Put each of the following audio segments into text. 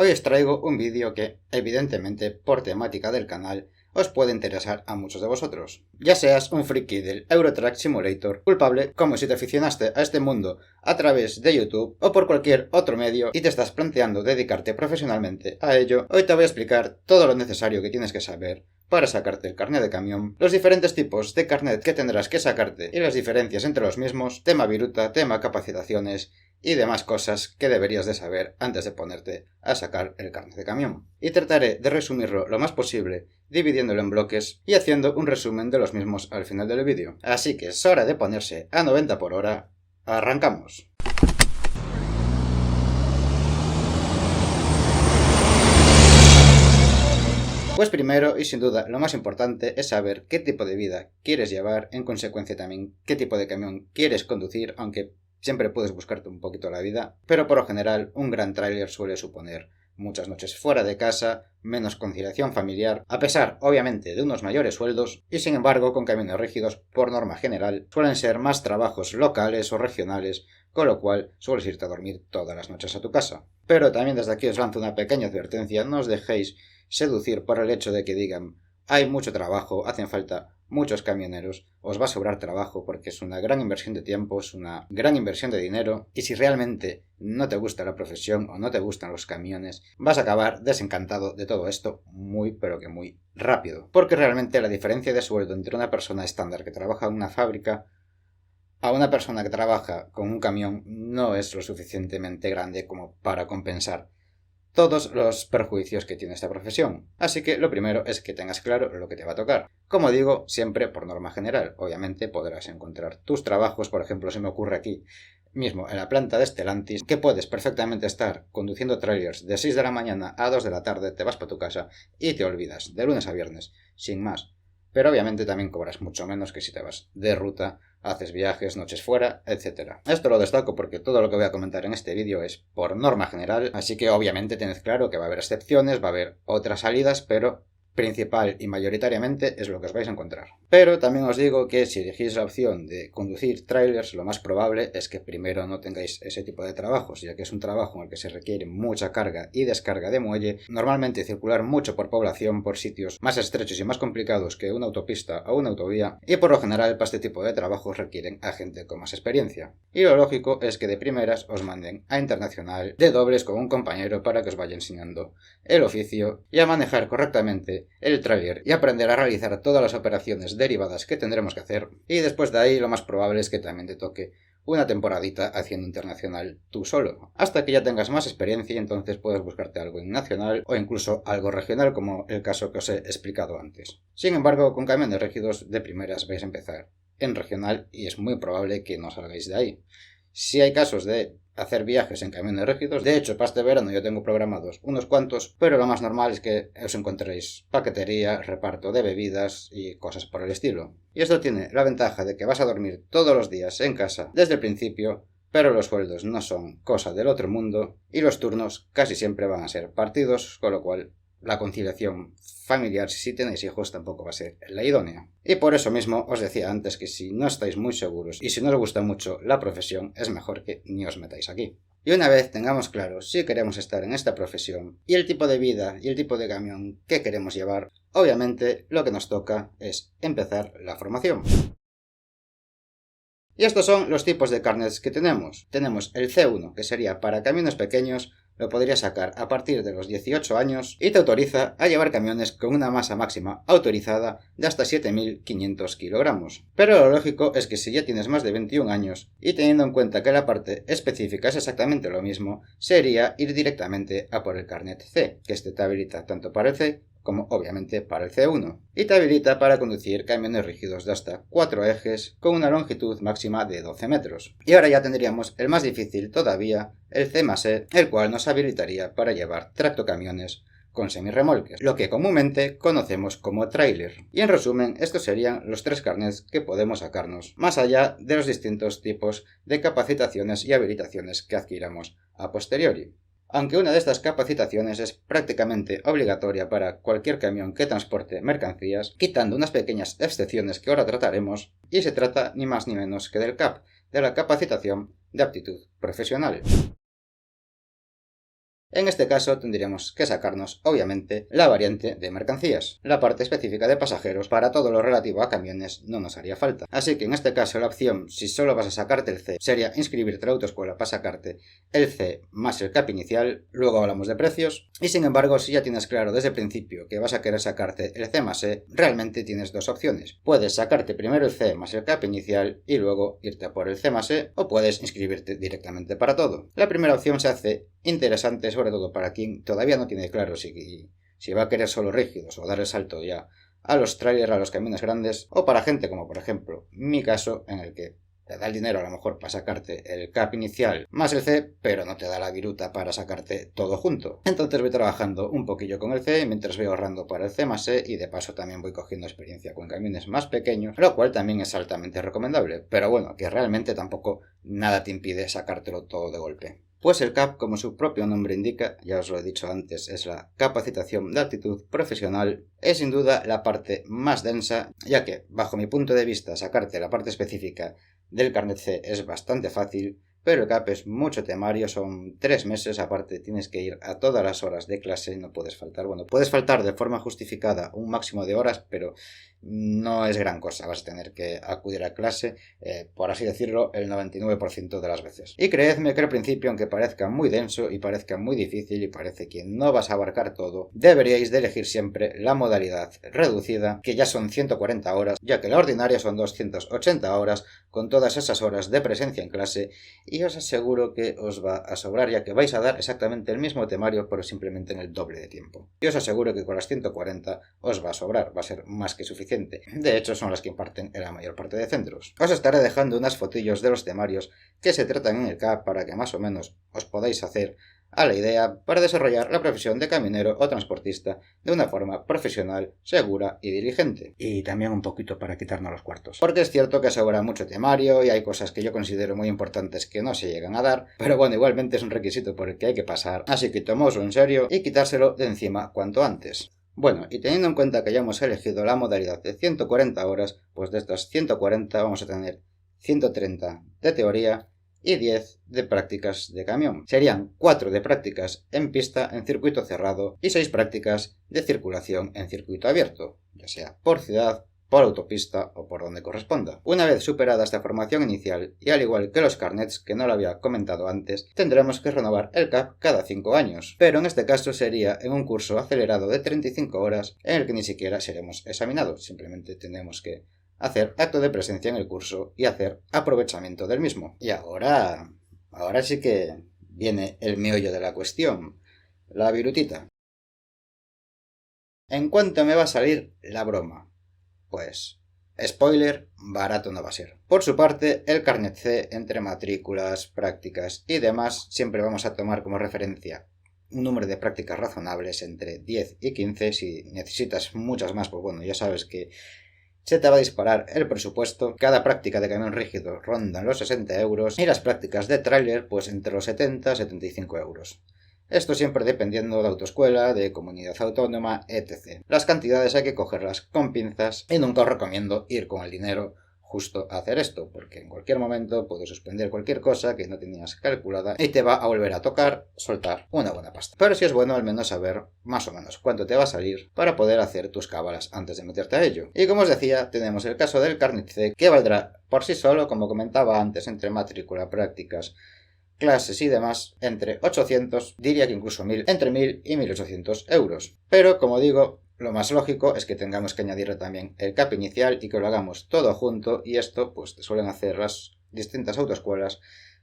Hoy os traigo un vídeo que, evidentemente, por temática del canal, os puede interesar a muchos de vosotros. Ya seas un friki del Euro Truck Simulator, culpable como si te aficionaste a este mundo a través de YouTube o por cualquier otro medio y te estás planteando dedicarte profesionalmente a ello, hoy te voy a explicar todo lo necesario que tienes que saber para sacarte el carnet de camión, los diferentes tipos de carnet que tendrás que sacarte y las diferencias entre los mismos, tema viruta, tema capacitaciones y demás cosas que deberías de saber antes de ponerte a sacar el carnet de camión. Y trataré de resumirlo lo más posible, dividiéndolo en bloques y haciendo un resumen de los mismos al final del vídeo. Así que es hora de ponerse a 90 por hora. ¡Arrancamos! Pues primero y sin duda lo más importante es saber qué tipo de vida quieres llevar, en consecuencia también qué tipo de camión quieres conducir, aunque siempre puedes buscarte un poquito la vida, pero por lo general un gran tráiler suele suponer muchas noches fuera de casa, menos conciliación familiar, a pesar obviamente de unos mayores sueldos, y sin embargo con camiones rígidos por norma general suelen ser más trabajos locales o regionales, con lo cual sueles irte a dormir todas las noches a tu casa. Pero también desde aquí os lanzo una pequeña advertencia, no os dejéis seducir por el hecho de que digan hay mucho trabajo, hacen falta muchos camioneros, os va a sobrar trabajo porque es una gran inversión de tiempo, es una gran inversión de dinero, y si realmente no te gusta la profesión o no te gustan los camiones, vas a acabar desencantado de todo esto muy pero que muy rápido, porque realmente la diferencia de sueldo entre una persona estándar que trabaja en una fábrica a una persona que trabaja con un camión no es lo suficientemente grande como para compensar todos los perjuicios que tiene esta profesión. Así que lo primero es que tengas claro lo que te va a tocar. Como digo, siempre por norma general. Obviamente podrás encontrar tus trabajos, por ejemplo, se me ocurre aquí mismo en la planta de Stellantis, que puedes perfectamente estar conduciendo trailers de 6 de la mañana a 2 de la tarde, te vas para tu casa y te olvidas, de lunes a viernes, sin más. Pero obviamente también cobras mucho menos que si te vas de ruta, haces viajes, noches fuera, etc. Esto lo destaco porque todo lo que voy a comentar en este vídeo es por norma general, así que obviamente tened claro que va a haber excepciones, va a haber otras salidas, pero principal y mayoritariamente es lo que os vais a encontrar. Pero también os digo que si elegís la opción de conducir trailers, lo más probable es que primero no tengáis ese tipo de trabajos, ya que es un trabajo en el que se requiere mucha carga y descarga de muelle, normalmente circular mucho por población, por sitios más estrechos y más complicados que una autopista o una autovía, y por lo general para este tipo de trabajos requieren a gente con más experiencia. Y lo lógico es que de primeras os manden a internacional de dobles con un compañero para que os vaya enseñando el oficio y a manejar correctamente el trailer y aprender a realizar todas las operaciones derivadas que tendremos que hacer, y después de ahí lo más probable es que también te toque una temporadita haciendo internacional tú solo, hasta que ya tengas más experiencia y entonces puedes buscarte algo en nacional o incluso algo regional como el caso que os he explicado antes. Sin embargo, con camiones rígidos de primeras vais a empezar en regional y es muy probable que no salgáis de ahí. Si hay casos de hacer viajes en camiones rígidos, de hecho para este verano yo tengo programados unos cuantos, pero lo más normal es que os encontréis paquetería, reparto de bebidas y cosas por el estilo. Y esto tiene la ventaja de que vas a dormir todos los días en casa desde el principio, pero los sueldos no son cosa del otro mundo y los turnos casi siempre van a ser partidos, con lo cual la conciliación familiar, si tenéis hijos, tampoco va a ser la idónea. Y por eso mismo os decía antes que si no estáis muy seguros y si no os gusta mucho la profesión, es mejor que ni os metáis aquí. Y una vez tengamos claro si queremos estar en esta profesión y el tipo de vida y el tipo de camión que queremos llevar, obviamente lo que nos toca es empezar la formación. Y estos son los tipos de carnets que tenemos. Tenemos el C1, que sería para camiones pequeños, lo podrías sacar a partir de los 18 años y te autoriza a llevar camiones con una masa máxima autorizada de hasta 7.500 kilogramos. Pero lo lógico es que si ya tienes más de 21 años y teniendo en cuenta que la parte específica es exactamente lo mismo, sería ir directamente a por el carnet C, que este te habilita tanto para el C como obviamente para el C1, y te habilita para conducir camiones rígidos de hasta 4 ejes con una longitud máxima de 12 metros. Y ahora ya tendríamos el más difícil todavía, el C+E, el cual nos habilitaría para llevar tractocamiones con semirremolques, lo que comúnmente conocemos como tráiler. Y en resumen, estos serían los 3 carnets que podemos sacarnos, más allá de los distintos tipos de capacitaciones y habilitaciones que adquiramos a posteriori. Aunque una de estas capacitaciones es prácticamente obligatoria para cualquier camión que transporte mercancías, quitando unas pequeñas excepciones que ahora trataremos, y se trata ni más ni menos que del CAP, de la capacitación de aptitud profesional. En este caso tendríamos que sacarnos, obviamente, la variante de mercancías. La parte específica de pasajeros para todo lo relativo a camiones no nos haría falta. Así que en este caso la opción, si solo vas a sacarte el C, sería inscribirte a la autoescuela para sacarte el C más el CAP inicial. Luego hablamos de precios. Y sin embargo, si ya tienes claro desde el principio que vas a querer sacarte el C más E, realmente tienes dos opciones. Puedes sacarte primero el C más el CAP inicial y luego irte a por el C más E, o puedes inscribirte directamente para todo. La primera opción se hace interesante, sobre todo para quien todavía no tiene claro si va a querer solo rígidos o dar el salto ya a los trailers, a los camiones grandes, o para gente como por ejemplo mi caso, en el que te da el dinero a lo mejor para sacarte el CAP inicial más el C, pero no te da la viruta para sacarte todo junto. Entonces voy trabajando un poquillo con el C mientras voy ahorrando para el C más E, y de paso también voy cogiendo experiencia con camiones más pequeños, lo cual también es altamente recomendable, pero bueno, que realmente tampoco nada te impide sacártelo todo de golpe. Pues el CAP, como su propio nombre indica, ya os lo he dicho antes, es la capacitación de aptitud profesional. Es sin duda la parte más densa, ya que, bajo mi punto de vista, sacarte la parte específica del carnet C es bastante fácil, pero el CAP es mucho temario, son 3 meses, aparte tienes que ir a todas las horas de clase, no puedes faltar. Bueno, puedes faltar de forma justificada un máximo de horas, pero no es gran cosa, vas a tener que acudir a clase, por así decirlo, el 99% de las veces. Y creedme que al principio, aunque parezca muy denso y parezca muy difícil y parece que no vas a abarcar todo, deberíais de elegir siempre la modalidad reducida, que ya son 140 horas, ya que la ordinaria son 280 horas, con todas esas horas de presencia en clase, y os aseguro que os va a sobrar, ya que vais a dar exactamente el mismo temario, pero simplemente en el doble de tiempo. Y os aseguro que con las 140 os va a sobrar, va a ser más que suficiente. De hecho, son las que imparten en la mayor parte de centros. Os estaré dejando unas fotillos de los temarios que se tratan en el CAP para que más o menos os podáis hacer a la idea para desarrollar la profesión de camionero o transportista de una forma profesional, segura y diligente. Y también un poquito para quitarnos los cuartos. Porque es cierto que sobra mucho temario y hay cosas que yo considero muy importantes que no se llegan a dar, pero bueno, igualmente es un requisito por el que hay que pasar, así que tomaoslo en serio y quitárselo de encima cuanto antes. Bueno, y teniendo en cuenta que ya hemos elegido la modalidad de 140 horas, pues de estas 140 vamos a tener 130 de teoría y 10 de prácticas de camión. Serían 4 de prácticas en pista en circuito cerrado y 6 prácticas de circulación en circuito abierto, ya sea por ciudad, por autopista o por donde corresponda. Una vez superada esta formación inicial, y al igual que los carnets que no lo había comentado antes, tendremos que renovar el CAP cada 5 años, pero en este caso sería en un curso acelerado de 35 horas en el que ni siquiera seremos examinados, simplemente tenemos que hacer acto de presencia en el curso y hacer aprovechamiento del mismo. Y ahora sí que viene el meollo de la cuestión, la virutita. ¿En cuánto me va a salir la broma? Pues, spoiler, barato no va a ser. Por su parte, el carnet C, entre matrículas, prácticas y demás, siempre vamos a tomar como referencia un número de prácticas razonables entre 10 y 15. Si necesitas muchas más, pues bueno, ya sabes que se te va a disparar el presupuesto. Cada práctica de camión rígido ronda los 60 euros y las prácticas de tráiler pues entre los 70 y 75 euros. Esto siempre dependiendo de autoescuela, de comunidad autónoma, etc. Las cantidades hay que cogerlas con pinzas y nunca os recomiendo ir con el dinero justo a hacer esto, porque en cualquier momento puedes suspender cualquier cosa que no tenías calculada y te va a volver a tocar soltar una buena pasta. Pero sí es bueno al menos saber más o menos cuánto te va a salir para poder hacer tus cábalas antes de meterte a ello. Y como os decía, tenemos el caso del carnet C, que valdrá por sí solo, como comentaba antes, entre matrícula, prácticas, clases y demás, entre 800, diría que incluso 1000, entre 1000 y 1800 euros. Pero, como digo, lo más lógico es que tengamos que añadirle también el CAP inicial y que lo hagamos todo junto, y esto pues te suelen hacer las distintas autoescuelas,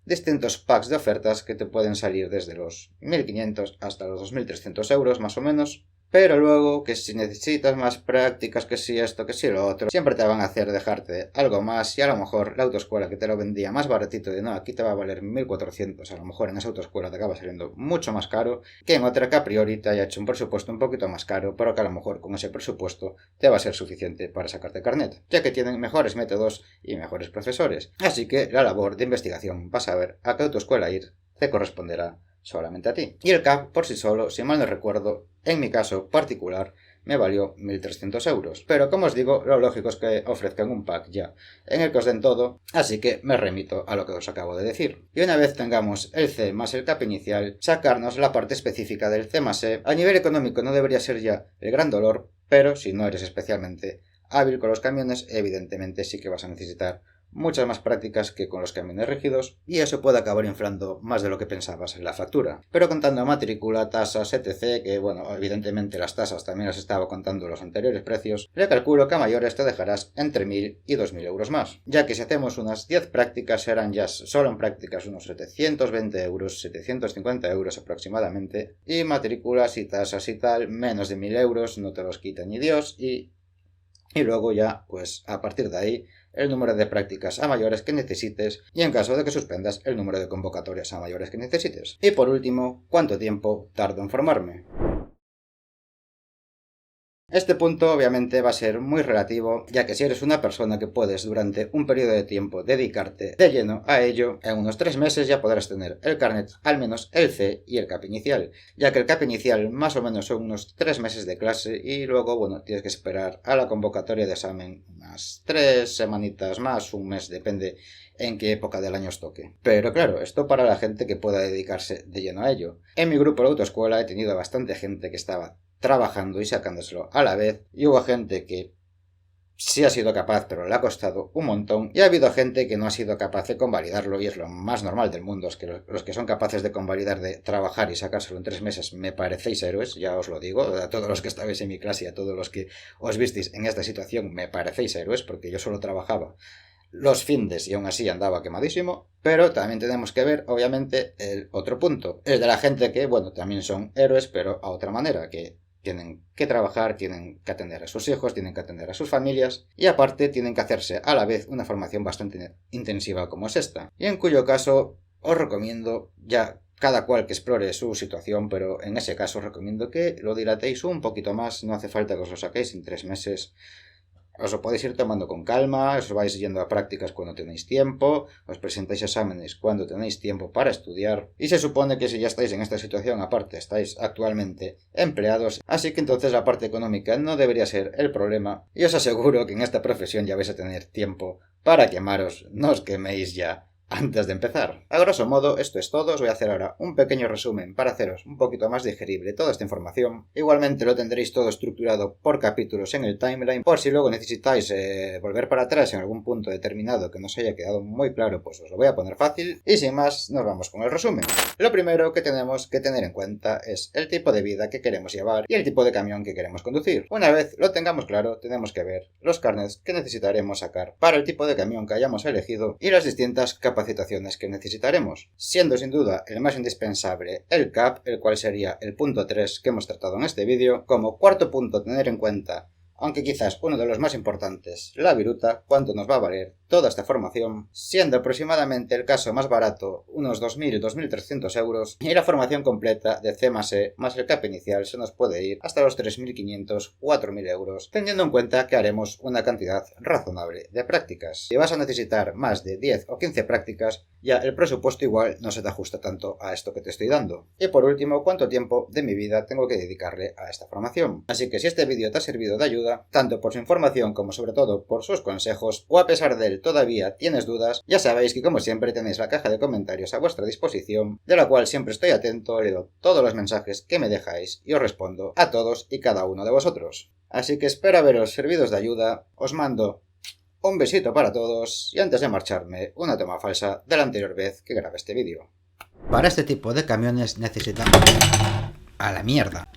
distintos packs de ofertas que te pueden salir desde los 1500 hasta los 2300 euros más o menos. Pero luego, que si necesitas más prácticas, que si esto, que si lo otro, siempre te van a hacer dejarte algo más, y a lo mejor la autoescuela que te lo vendía más baratito de no, aquí te va a valer 1400, a lo mejor en esa autoescuela te acaba saliendo mucho más caro que en otra que a priori te haya hecho un presupuesto un poquito más caro, pero que a lo mejor con ese presupuesto te va a ser suficiente para sacarte carnet, ya que tienen mejores métodos y mejores profesores. Así que la labor de investigación para saber a qué autoescuela ir te corresponderá solamente a ti. Y el CAP por sí solo, si mal no recuerdo, en mi caso particular, me valió 1.300 euros. Pero como os digo, lo lógico es que ofrezcan un pack ya, en el que os den todo, así que me remito a lo que os acabo de decir. Y una vez tengamos el C más el CAP inicial, sacarnos la parte específica del C más E. A nivel económico no debería ser ya el gran dolor, pero si no eres especialmente hábil con los camiones, evidentemente sí que vas a necesitar muchas más prácticas que con los camiones rígidos, y eso puede acabar inflando más de lo que pensabas en la factura. Pero contando matrícula, tasas, etc., que bueno, evidentemente las tasas también las estaba contando los anteriores precios, le calculo que a mayores te dejarás entre 1.000 y 2.000 euros más, ya que si hacemos unas 10 prácticas serán ya solo en prácticas unos 720 euros, 750 euros aproximadamente, y matrículas y tasas y tal, menos de 1.000 euros, no te los quita ni Dios, y luego ya, pues a partir de ahí, el número de prácticas a mayores que necesites y en caso de que suspendas el número de convocatorias a mayores que necesites. Y por último, ¿cuánto tiempo tardo en formarme? Este punto obviamente va a ser muy relativo, ya que si eres una persona que puedes durante un periodo de tiempo dedicarte de lleno a ello, en unos 3 meses ya podrás tener el carnet, al menos el C y el CAP inicial, ya que el CAP inicial más o menos son unos 3 meses de clase y luego, bueno, tienes que esperar a la convocatoria de examen unas 3 semanitas más, un mes, depende en qué época del año os toque. Pero claro, esto para la gente que pueda dedicarse de lleno a ello. En mi grupo de autoescuela he tenido bastante gente que estaba trabajando y sacándoselo a la vez, y hubo gente que sí ha sido capaz pero le ha costado un montón, y ha habido gente que no ha sido capaz de convalidarlo, y es lo más normal del mundo. Es que los que son capaces de convalidar, de trabajar y sacárselo en 3 meses, me parecéis héroes, ya os lo digo, a todos los que estabais en mi clase y a todos los que os visteis en esta situación, me parecéis héroes, porque yo solo trabajaba los findes y aún así andaba quemadísimo. Pero también tenemos que ver, obviamente, el otro punto, el de la gente que, bueno, también son héroes, pero a otra manera, que tienen que trabajar, tienen que atender a sus hijos, tienen que atender a sus familias y aparte tienen que hacerse a la vez una formación bastante intensiva como es esta. Y en cuyo caso os recomiendo, ya cada cual que explore su situación, pero en ese caso os recomiendo que lo dilatéis un poquito más, no hace falta que os lo saquéis en 3 meses. Os lo podéis ir tomando con calma, os vais yendo a prácticas cuando tenéis tiempo, os presentáis exámenes cuando tenéis tiempo para estudiar, y se supone que si ya estáis en esta situación, aparte estáis actualmente empleados, así que entonces la parte económica no debería ser el problema, y os aseguro que en esta profesión ya vais a tener tiempo para quemaros, no os queméis ya antes de empezar. A grosso modo, esto es todo. Os voy a hacer ahora un pequeño resumen para haceros un poquito más digerible toda esta información. Igualmente lo tendréis todo estructurado por capítulos en el timeline, por si luego necesitáis volver para atrás en algún punto determinado que no os haya quedado muy claro, pues os lo voy a poner fácil. Y sin más, nos vamos con el resumen. Lo primero que tenemos que tener en cuenta es el tipo de vida que queremos llevar y el tipo de camión que queremos conducir. Una vez lo tengamos claro, tenemos que ver los carnets que necesitaremos sacar para el tipo de camión que hayamos elegido y las distintas capacitaciones que necesitaremos, siendo sin duda el más indispensable el CAP, el cual sería el punto 3 que hemos tratado en este vídeo. Como cuarto punto a tener en cuenta, aunque quizás uno de los más importantes, la viruta, cuánto nos va a valer toda esta formación, siendo aproximadamente el caso más barato unos 2.000-2.300 euros, y la formación completa de C más E más el CAP inicial se nos puede ir hasta los 3.500-4.000 euros, teniendo en cuenta que haremos una cantidad razonable de prácticas. Si vas a necesitar más de 10 o 15 prácticas, ya el presupuesto igual no se te ajusta tanto a esto que te estoy dando. Y por último, cuánto tiempo de mi vida tengo que dedicarle a esta formación. Así que si este vídeo te ha servido de ayuda, tanto por su información como sobre todo por sus consejos, o a pesar de él todavía tienes dudas, ya sabéis que como siempre tenéis la caja de comentarios a vuestra disposición, de la cual siempre estoy atento, leo todos los mensajes que me dejáis y os respondo a todos y cada uno de vosotros. Así que espero haberos servido de ayuda, os mando un besito para todos y antes de marcharme, una toma falsa de la anterior vez que grabé este vídeo. Para este tipo de camiones necesitamos... ¡A la mierda!